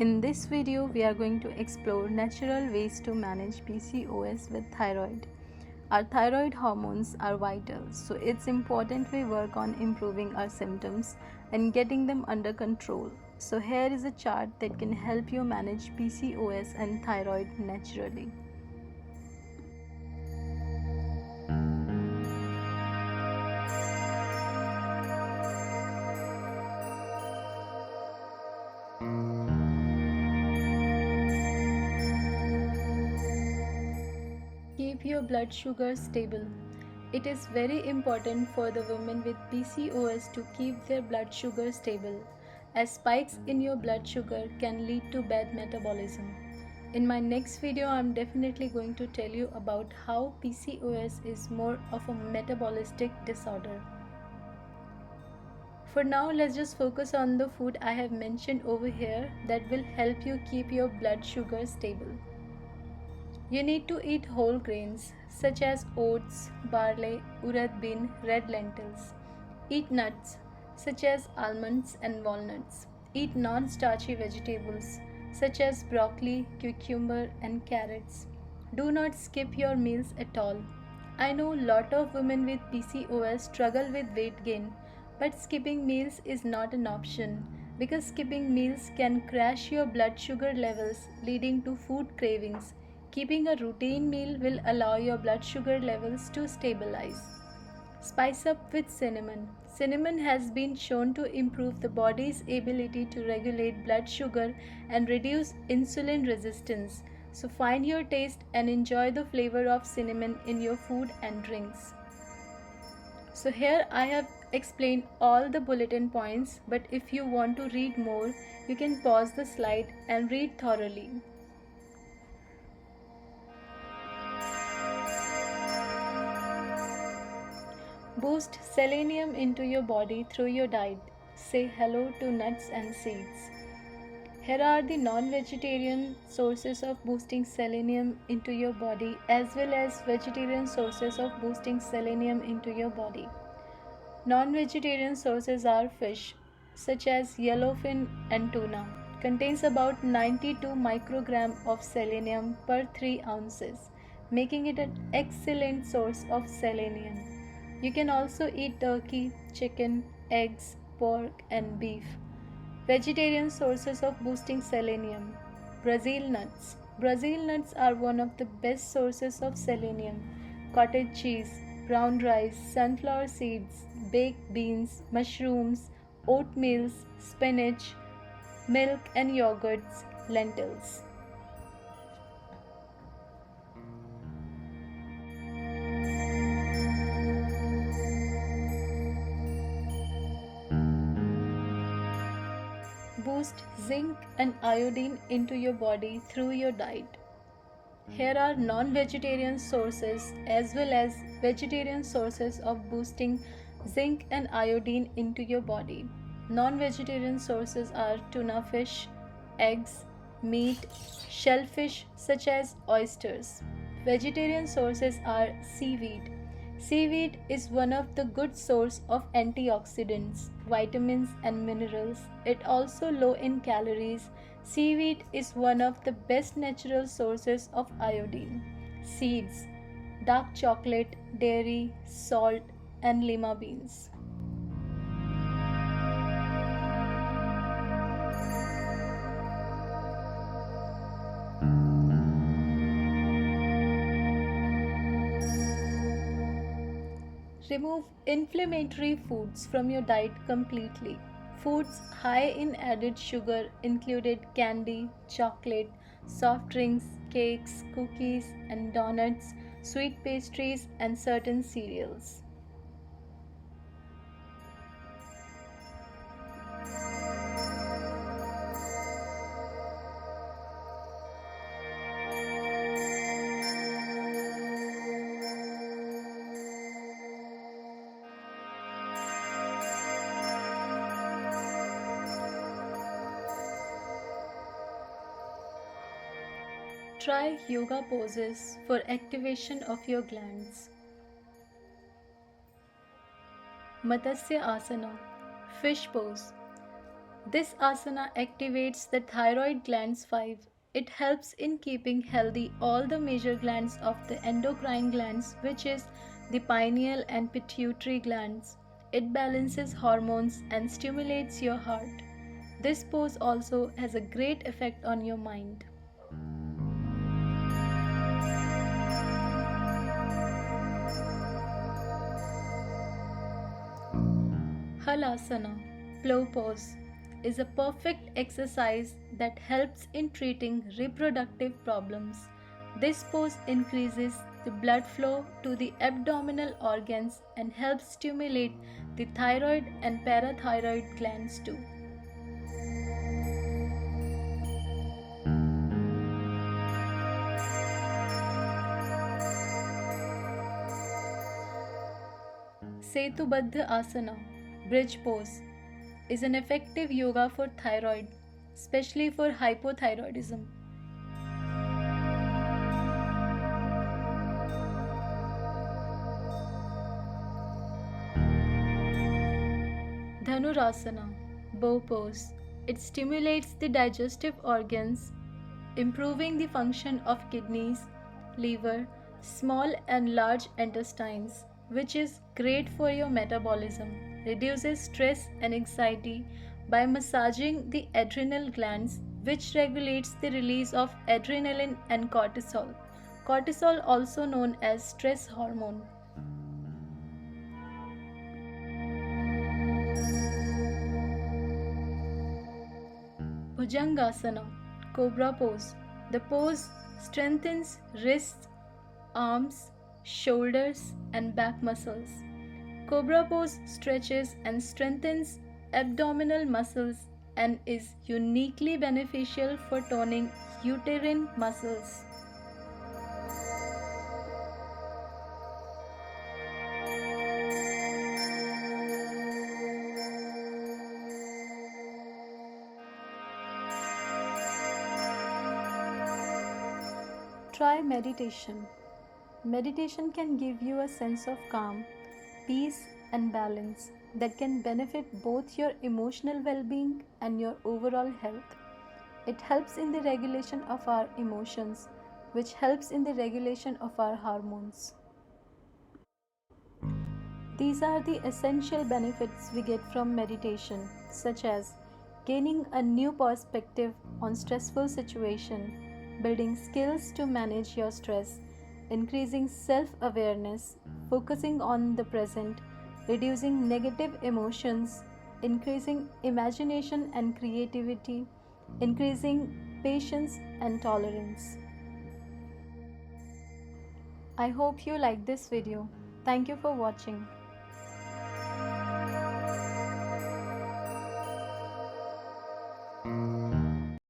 In this video, we are going to explore natural ways to manage PCOS with thyroid. Our thyroid hormones are vital, so it's important we work on improving our symptoms and getting them under control. So here is a chart that can help you manage PCOS and thyroid naturally. Keep your blood sugar stable. It is very important for the women with PCOS to keep their blood sugar stable, as spikes in your blood sugar can lead to bad metabolism. In my next video, I'm definitely going to tell you about how PCOS is more of a metabolistic disorder. For now, let's just focus on the food I have mentioned over here that will help you keep your blood sugar stable. You need to eat whole grains such as oats, barley, urad bean, red lentils. Eat nuts such as almonds and walnuts. Eat non-starchy vegetables such as broccoli, cucumber and carrots. Do not skip your meals at all. I know a lot of women with PCOS struggle with weight gain, but skipping meals is not an option because skipping meals can crash your blood sugar levels, leading to food cravings. Keeping a routine meal will allow your blood sugar levels to stabilize. Spice up with cinnamon. Cinnamon has been shown to improve the body's ability to regulate blood sugar and reduce insulin resistance. So find your taste and enjoy the flavor of cinnamon in your food and drinks. So here I have explained all the bulletin points, but if you want to read more, you can pause the slide and read thoroughly. Boost selenium into your body through your diet. Say hello to nuts and seeds. Here are the non-vegetarian sources of boosting selenium into your body as well as vegetarian sources of boosting selenium into your body. Non-vegetarian sources are fish such as yellowfin and tuna. Contains about 92 microgram of selenium per 3 ounces, making it an excellent source of selenium. You can also eat turkey, chicken, eggs, pork and beef. Vegetarian sources of boosting selenium. Brazil nuts. Brazil nuts are one of the best sources of selenium. Cottage cheese, brown rice, sunflower seeds, baked beans, mushrooms, oatmeals, spinach, milk and yogurts, lentils. Boost zinc and iodine into your body through your diet. Here are non-vegetarian sources as well as vegetarian sources of boosting zinc and iodine into your body. Non-vegetarian sources are tuna fish, eggs, meat, shellfish such as oysters. Vegetarian sources are seaweed. Seaweed is one of the good source of antioxidants, vitamins and minerals. It also low in calories. Seaweed is one of the best natural sources of iodine. Seeds, dark chocolate, dairy, salt and lima beans. Remove inflammatory foods from your diet completely. Foods high in added sugar included candy, chocolate, soft drinks, cakes, cookies and donuts, sweet pastries and certain cereals. Try yoga poses for activation of your glands. Matsya Asana, fish pose. This asana activates the thyroid glands 5. It helps in keeping healthy all the major glands of the endocrine glands, which is the pineal and pituitary glands. It balances hormones and stimulates your heart. This pose also has a great effect on your mind. Halasana, plow pose, is a perfect exercise that helps in treating reproductive problems. This pose increases the blood flow to the abdominal organs and helps stimulate the thyroid and parathyroid glands too. Setubandha Asana, bridge pose, is an effective yoga for thyroid, especially for hypothyroidism. Dhanurasana, bow pose. It stimulates the digestive organs, improving the function of kidneys, liver, small and large intestines, which is great for your metabolism. Reduces stress and anxiety by massaging the adrenal glands, which regulates the release of adrenaline and cortisol. Cortisol, also known as stress hormone. Bhujangasana, cobra pose. The pose strengthens wrists, arms, shoulders, and back muscles. Cobra pose stretches and strengthens abdominal muscles and is uniquely beneficial for toning uterine muscles. Try meditation. Meditation can give you a sense of calm, peace, and balance that can benefit both your emotional well being and your overall health. It helps in the regulation of our emotions, which helps in the regulation of our hormones. These are the essential benefits we get from meditation, such as gaining a new perspective on stressful situation, building skills to manage your stress, increasing self-awareness, focusing on the present, reducing negative emotions, increasing imagination and creativity, increasing patience and tolerance. I hope you liked this video. Thank you for watching.